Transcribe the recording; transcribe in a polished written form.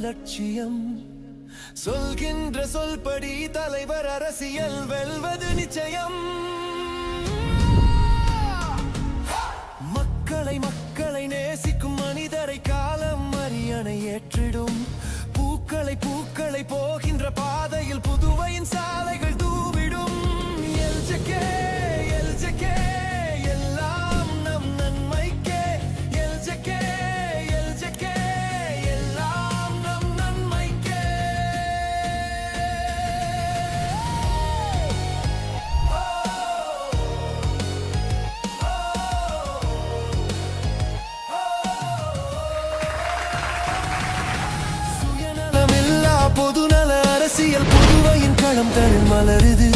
லட்சியம் சொல்கின்ற சொல்படி தலைவர் அரசியல் வெல்வது நிச்சயம் மக்களை நேசிக்கும் மனிதரை காலம் அரியணை ஏற்றிடும் பூக்களை போகின்ற பாதையில் புதுவையின் சாலைகள் தூவிடும் எல்ஜேகே எல்லாம் நம் நன்மைக்கே எல்ஜேகே எல்லாம் நம் நன்மைக்கே சுயநலமில்லா பொதுநல அரசியல் புதுவையின் களம் தனில் மலருது